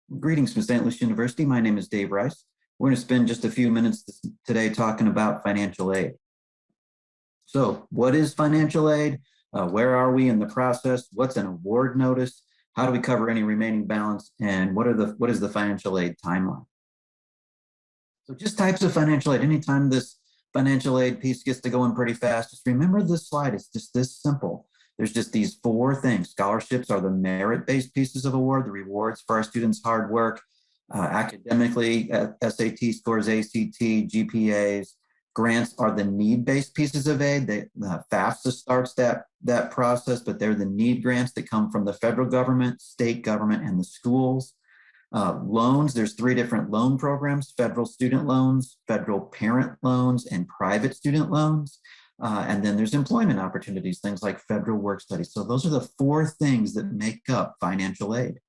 Greetings from St. Louis University. My name is Dave Rice. We're going to spend just a few minutes today talking about financial aid. So what is financial aid? Where are we in the process? What's an award notice? How do we cover any remaining balance? And what is the financial aid timeline? So just types of financial aid. Anytime this financial aid piece gets to going pretty fast, just remember this slide. It's just this simple. There's just these four things. Scholarships are the merit-based pieces of award, the rewards for our students' hard work. Academically, SAT scores, ACT, GPAs. Grants are the need-based pieces of aid. FAFSA starts that process, but they're the need grants that come from the federal government, state government, and the schools. Loans, there's three different loan programs: federal student loans, federal parent loans, and private student loans. And then there's employment opportunities, things like federal work study. So those are the four things that make up financial aid.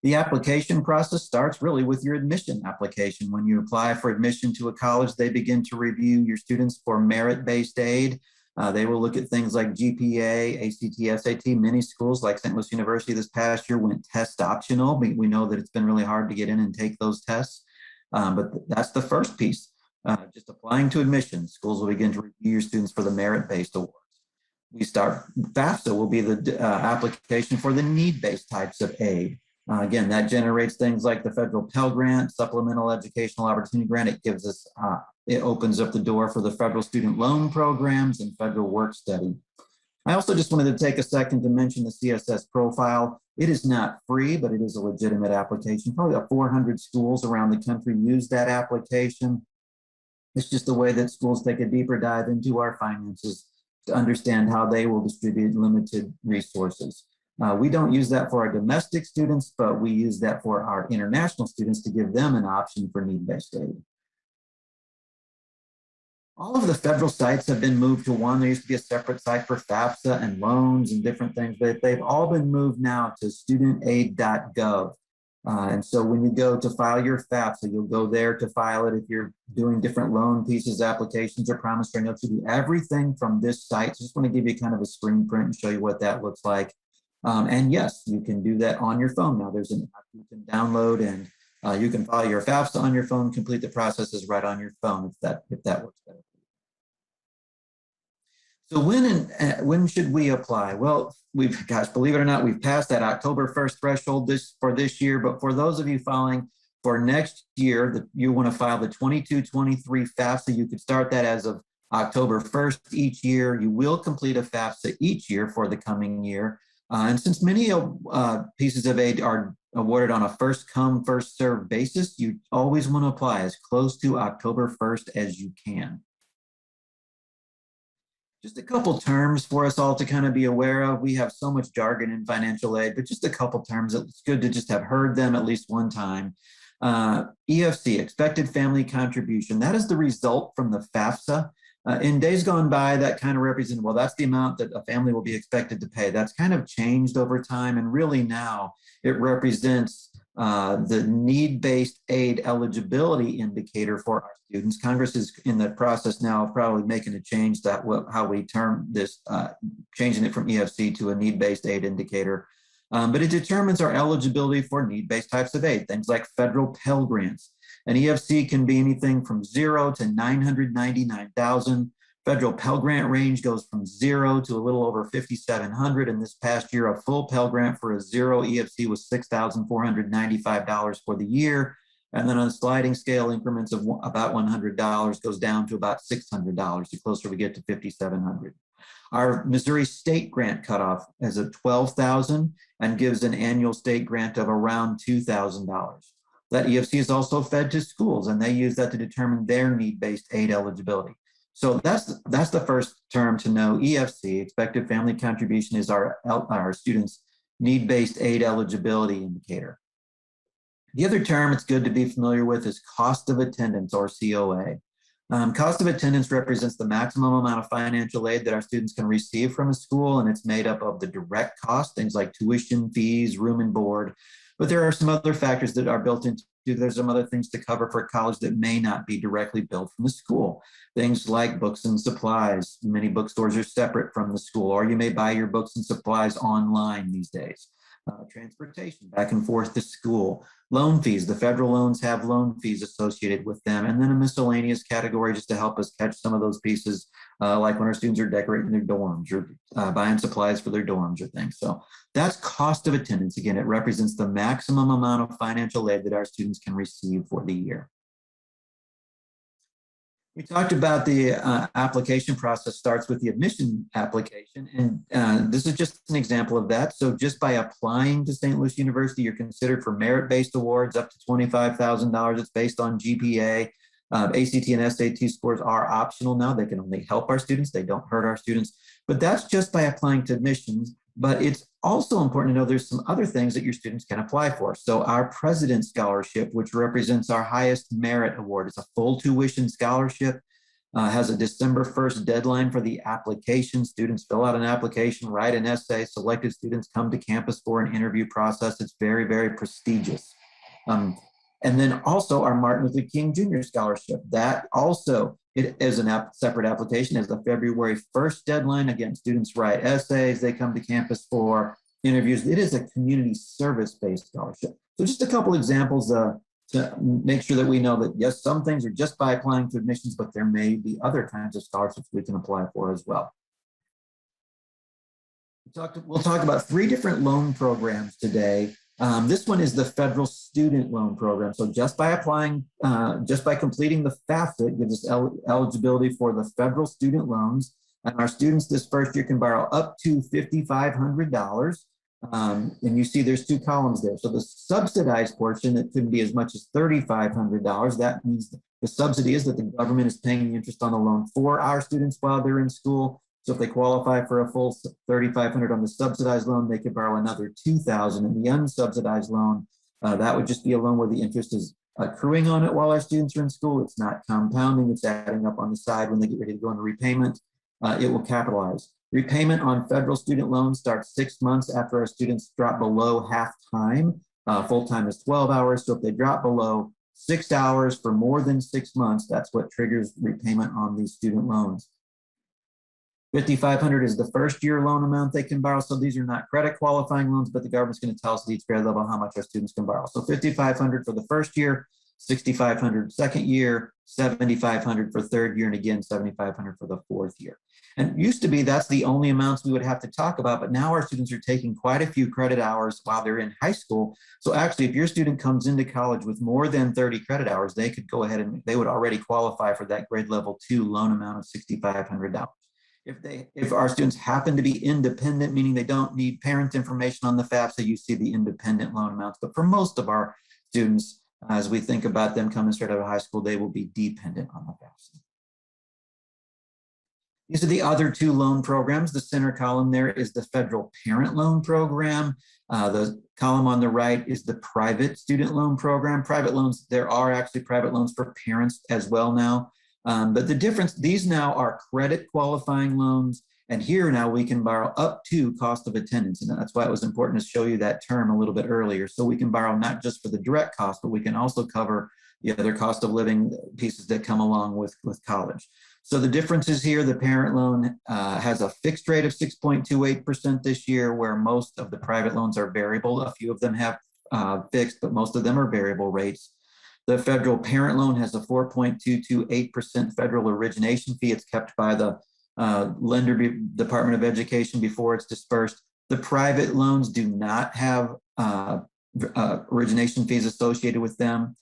The application process starts really with your admission application. When you apply for admission to a college, they begin to review your students for merit-based aid. They will look at things like GPA, ACT, SAT. Many schools like St. Louis University this past year went test optional. We know that it's been really hard to get in and take those tests, but that's the first piece. Just applying to admission, schools will begin to review your students for the merit-based awards. FAFSA will be the application for the need-based types of aid. Again, that generates things like the federal Pell Grant, Supplemental Educational Opportunity Grant. It opens up the door for the federal student loan programs and federal work study. I also just wanted to take a second to mention the CSS profile. It is not free, but it is a legitimate application. Probably about 400 schools around the country use that application. It's just a way that schools take a deeper dive into our finances to understand how they will distribute limited resources. We don't use that for our domestic students, but we use that for our international students to give them an option for need-based aid. All of the federal sites have been moved to one. There used to be a separate site for FAFSA and loans and different things, but they've all been moved now to studentaid.gov. And so when you go to file your FAFSA, you'll go there to file it. If you're doing different loan pieces, applications, or promissory notes, you do everything from this site. So just want to give you kind of a screen print and show you what that looks like. And yes, you can do that on your phone now. There's an app you can download, and you can file your FAFSA on your phone, complete the processes right on your phone if that works better. So when should we apply? Well, believe it or not, we've passed that October 1st threshold for this year, but for those of you filing for next year, you want to file the 22-23 FAFSA, you could start that as of October 1st each year. You will complete a FAFSA each year for the coming year. And since many pieces of aid are awarded on a first come, first served basis, you always want to apply as close to October 1st as you can. Just a couple terms for us all to kind of be aware of. We have so much jargon in financial aid, but just a couple terms. It's good to just have heard them at least one time. EFC, expected family contribution. That is the result from the FAFSA. In days gone by, that kind of represented, well, that's the amount that a family will be expected to pay. That's kind of changed over time, and really now it represents the need-based aid eligibility indicator for our students. Congress is in the process now of probably making a change that how we term this, changing it from EFC to a need-based aid indicator. But it determines our eligibility for need-based types of aid, things like federal Pell Grants. An EFC can be anything from 0 to 999,000. Federal Pell Grant range goes from 0 to a little over 5,700. And this past year, a full Pell Grant for a 0 EFC was $6,495 for the year. And then on a sliding scale, increments of about $100 goes down to about $600. The closer we get to 5,700. Our Missouri state grant cutoff is at $12,000 and gives an annual state grant of around $2,000. That EFC is also fed to schools, and they use that to determine their need-based aid eligibility. So that's the first term to know. EFC, expected family contribution, is our students' need-based aid eligibility indicator. The other term it's good to be familiar with is cost of attendance, or COA. Cost of attendance represents the maximum amount of financial aid that our students can receive from a school, and it's made up of the direct cost, things like tuition, fees, room and board. But there are some other factors that are built into. There's some other things to cover for college that may not be directly billed from the school. Things like books and supplies. Many bookstores are separate from the school, or you may buy your books and supplies online these days. transportation back and forth to school, loan fees. The federal loans have loan fees associated with them, and then a miscellaneous category just to help us catch some of those pieces, like when our students are decorating their dorms or buying supplies for their dorms or things. So that's cost of attendance. Again, it represents the maximum amount of financial aid that our students can receive for the year. We talked about the application process starts with the admission application, and this is just an example of that. So just by applying to St. Louis University, you're considered for merit-based awards up to $25,000. It's based on GPA. ACT and SAT scores are optional now. They can only help our students. They don't hurt our students. But that's just by applying to admissions. But it's also important to know there's some other things that your students can apply for. So our President's Scholarship, which represents our highest merit award, it's a full tuition scholarship, has a December 1st deadline for the application. Students fill out an application, write an essay, selected students come to campus for an interview process. It's very, very prestigious. And then also our Martin Luther King Jr. Scholarship, that also it is a separate application, as the February 1st deadline. Again, students write essays, they come to campus for interviews. It is a community service-based scholarship. So just a couple examples to make sure that we know that, yes, some things are just by applying to admissions, but there may be other kinds of scholarships we can apply for as well. We'll talk about 3 different loan programs today. This one is the federal student loan program. So just by applying, just by completing the FAFSA, gives us eligibility for the federal student loans. And our students this first year can borrow up to $5,500. And you see there's 2 columns there. So the subsidized portion, it could be as much as $3,500. That means the subsidy is that the government is paying the interest on the loan for our students while they're in school. So if they qualify for a full $3,500 on the subsidized loan, they could borrow another $2,000 in the unsubsidized loan. That would just be a loan where the interest is accruing on it while our students are in school. It's not compounding, it's adding up on the side when they get ready to go into repayment. It will capitalize. Repayment on federal student loans starts 6 months after our students drop below half time. Full time is 12 hours. So if they drop below 6 hours for more than 6 months, that's what triggers repayment on these student loans. $5,500 is the first year loan amount they can borrow. So these are not credit qualifying loans, but the government's going to tell us at each grade level how much our students can borrow. So $5,500 for the first year, $6,500 second year, $7,500 for third year, and again, $7,500 for the fourth year. And it used to be that's the only amounts we would have to talk about, but now our students are taking quite a few credit hours while they're in high school. So actually, if your student comes into college with more than 30 credit hours, they could go ahead and they would already qualify for that grade level 2 loan amount of $6,500. If our students happen to be independent, meaning they don't need parent information on the FAFSA, you see the independent loan amounts. But for most of our students, as we think about them coming straight out of high school, they will be dependent on the FAFSA. These are the other 2 loan programs. The center column there is the federal parent loan program. The column on the right is the private student loan program. Private loans, there are actually private loans for parents as well now. But the difference, these now are credit qualifying loans. And here now we can borrow up to cost of attendance. And that's why it was important to show you that term a little bit earlier. So we can borrow not just for the direct cost, but we can also cover the other cost of living pieces that come along with college. So the difference is here, the parent loan has a fixed rate of 6.28% this year, where most of the private loans are variable. A few of them have fixed, but most of them are variable rates. The federal parent loan has a 4.228% federal origination fee. It's kept by the Department of Education before it's dispersed. The private loans do not have origination fees associated with them.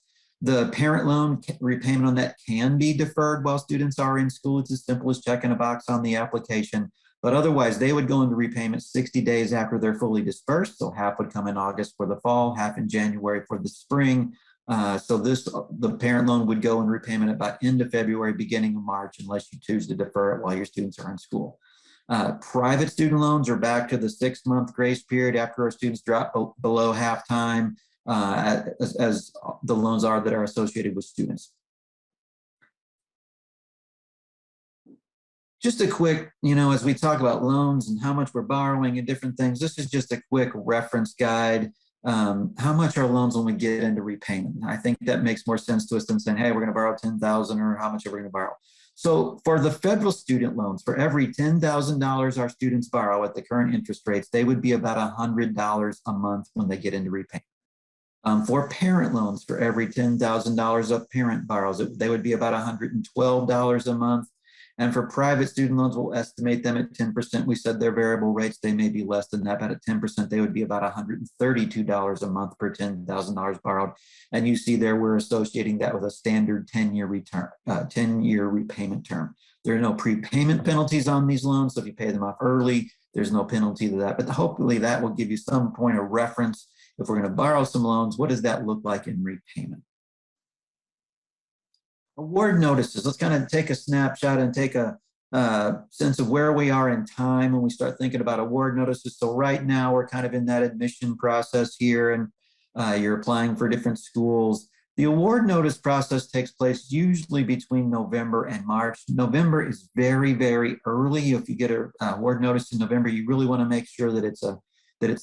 The parent loan repayment on that can be deferred while students are in school. It's as simple as checking a box on the application. But otherwise, they would go into repayment 60 days after they're fully dispersed. So half would come in August for the fall, half in January for the spring. So the parent loan would go in repayment at about end of February, beginning of March, unless you choose to defer it while your students are in school. Private student loans are back to the 6-month grace period after our students drop below half time, as the loans are that are associated with students. Just a quick, as we talk about loans and how much we're borrowing and different things, this is just a quick reference guide. How much are loans when we get into repayment? I think that makes more sense to us than saying, hey, we're going to borrow $10,000 or how much are we going to borrow? So for the federal student loans, for every $10,000 our students borrow at the current interest rates, they would be about $100 a month when they get into repayment. For parent loans, for every $10,000 a parent borrows, they would be about $112 a month. And for private student loans, we'll estimate them at 10%. We said their variable rates, they may be less than that, but at 10%, they would be about $132 a month per $10,000 borrowed. And you see there, we're associating that with a standard 10-year return, 10-year repayment term. There are no prepayment penalties on these loans. So if you pay them off early, there's no penalty to that. But hopefully that will give you some point of reference. If we're going to borrow some loans, what does that look like in repayment? Award notices. Let's kind of take a snapshot and take a sense of where we are in time when we start thinking about award notices. So right now we're kind of in that admission process here, and you're applying for different schools. The award notice process takes place usually between November and March. November is very, very early. If you get an award notice in November, you really want to make sure that it's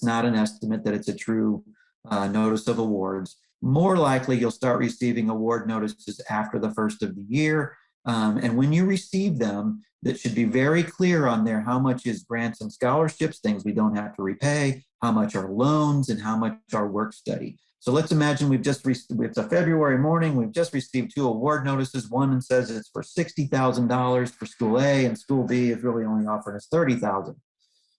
not an estimate, that it's a true notice of awards. More likely, you'll start receiving award notices after the first of the year. And when you receive them, that should be very clear on there how much is grants and scholarships, things we don't have to repay, how much are loans, and how much are work study. So let's imagine it's a February morning, we've just received 2 award notices. One says it's for $60,000 for school A, and school B is really only offering us $30,000.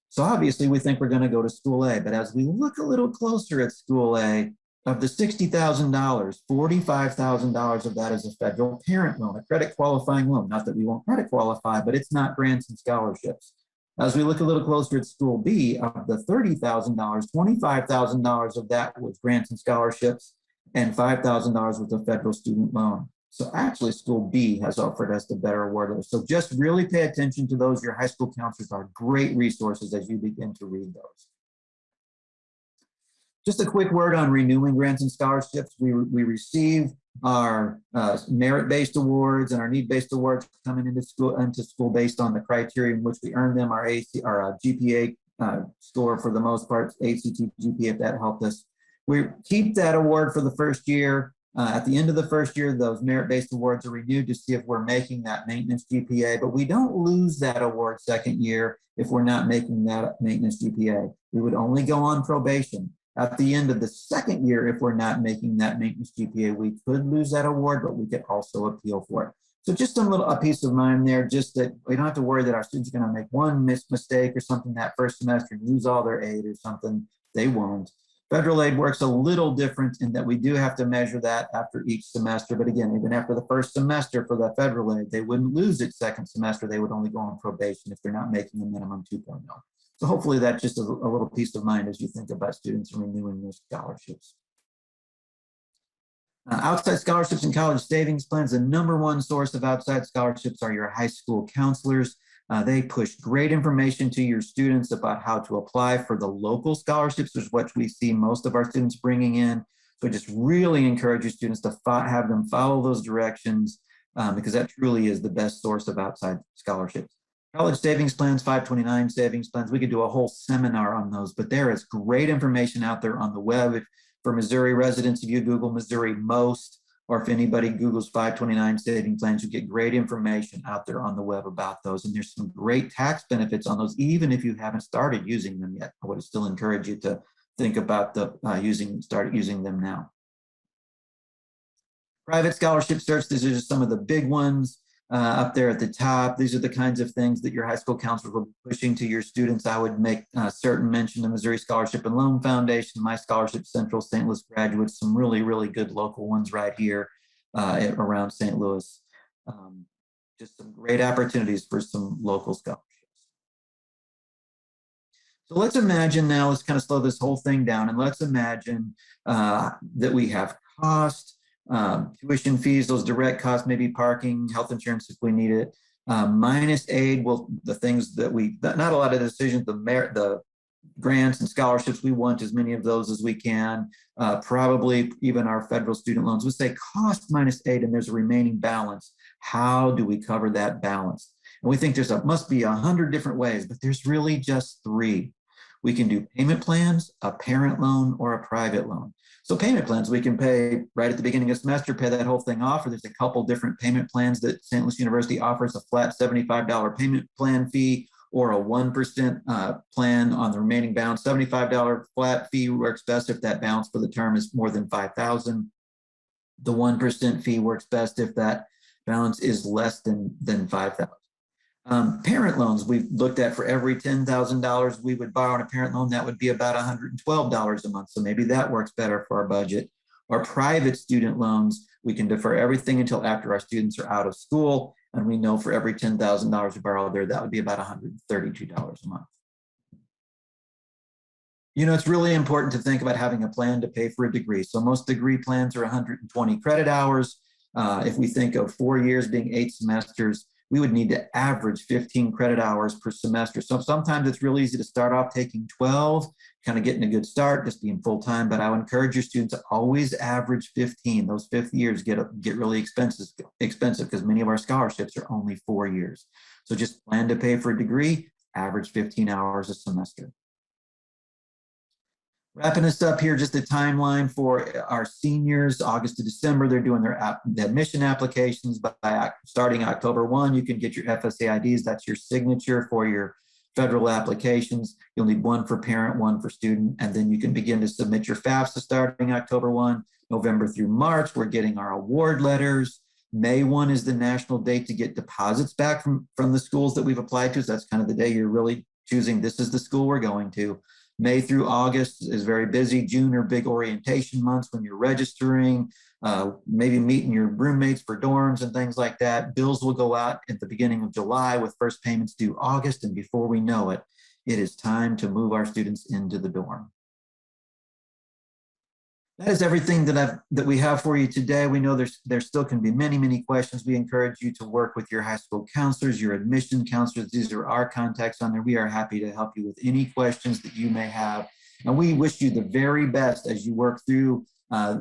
So obviously we think we're going to go to school A, but as we look a little closer at school A, of the $60,000, $45,000 of that is a federal parent loan, a credit qualifying loan. Not that we won't credit qualify, but it's not grants and scholarships. As we look a little closer at school B, of the $30,000, $25,000 of that was grants and scholarships, and $5,000 was a federal student loan. So actually school B has offered us the better award. So just really pay attention to those. Your high school counselors are great resources as you begin to read those. Just a quick word on renewing grants and scholarships. We receive our merit-based awards and our need-based awards coming into school based on the criteria in which we earn them. Our GPA score, for the most part, ACT GPA, if that helped us. We keep that award for the first year. At the end of the first year, those merit-based awards are renewed to see if we're making that maintenance GPA, but we don't lose that award second year if we're not making that maintenance GPA. We would only go on probation. At the end of the second year, if we're not making that maintenance GPA, we could lose that award, but we could also appeal for it. So just a peace of mind there, just that we don't have to worry that our students are going to make one mistake or something that first semester and lose all their aid or something. They won't. Federal aid works a little different in that we do have to measure that after each semester. But again, even after the first semester for the federal aid, they wouldn't lose it second semester. They would only go on probation if they're not making a minimum 2.0. So hopefully that's just a little peace of mind as you think about students renewing their scholarships. Outside scholarships and college savings plans, the #1 source of outside scholarships are your high school counselors. They push great information to your students about how to apply for the local scholarships, which is what we see most of our students bringing in. So I just really encourage your students to have them follow those directions because that truly is the best source of outside scholarships. College savings plans, 529 savings plans, we could do a whole seminar on those, but there is great information out there on the web. For Missouri residents, if you Google Missouri Most, or if anybody Googles 529 savings plans, you get great information out there on the web about those. And there's some great tax benefits on those, even if you haven't started using them yet. I would still encourage you to think about start using them now. Private scholarship search, these are just some of the big ones. Up there at the top, these are the kinds of things that your high school counselors will be pushing to your students. I would make certain mention of Missouri Scholarship and Loan Foundation, My Scholarship Central, St. Louis Graduates, some really, really good local ones right here around St. Louis. Just some great opportunities for some local scholarships. So let's imagine now, let's kind of slow this whole thing down, and let's imagine that we have cost, tuition fees, those direct costs, maybe parking, health insurance if we need it, minus aid, well, the things that not a lot of decisions, the grants and scholarships, we want as many of those as we can, probably even our federal student loans. We say cost minus aid and there's a remaining balance. How do we cover that balance? And we think must be 100 different ways, but there's really just 3. We can do payment plans, a parent loan, or a private loan. So payment plans, we can pay right at the beginning of the semester, pay that whole thing off, or there's a couple different payment plans that St. Louis University offers, a flat $75 payment plan fee, or a 1% plan on the remaining balance. $75 flat fee works best if that balance for the term is more than $5,000. The 1% fee works best if that balance is less than $5,000. Parent loans, we've looked at for every $10,000 we would borrow on a parent loan, that would be about $112 a month. So maybe that works better for our budget. Or private student loans, we can defer everything until after our students are out of school. And we know for every $10,000 we borrow there, that would be about $132 a month. You know, it's really important to think about having a plan to pay for a degree. So most degree plans are 120 credit hours. If we think of 4 years being 8 semesters, we would need to average 15 credit hours per semester. So sometimes it's really easy to start off taking 12, kind of getting a good start, just being full-time, but I would encourage your students to always average 15. Those 5th years get really expensive because many of our scholarships are only 4 years. So just plan to pay for a degree, average 15 hours a semester. Wrapping us up here, just a timeline for our seniors, August to December, they're doing their admission applications. By starting October 1, you can get your FSA IDs. That's your signature for your federal applications. You'll need one for parent, one for student, and then you can begin to submit your FAFSA starting October 1. November through March, we're getting our award letters. May 1 is the national date to get deposits back from the schools that we've applied to. So that's kind of the day you're really choosing, this is the school we're going to. May through August is very busy. June are big orientation months when you're registering, maybe meeting your roommates for dorms and things like that. Bills will go out at the beginning of July with first payments due August. And before we know it, it is time to move our students into the dorm. That is everything that we have for you today. We know there still can be many questions. We encourage you to work with your high school counselors, your admission counselors. These are our contacts on there. We are happy to help you with any questions that you may have. And we wish you the very best as you work through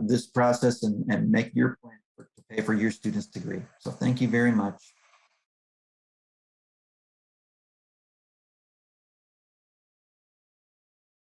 this process and make your plan to pay for your student's degree. So thank you very much.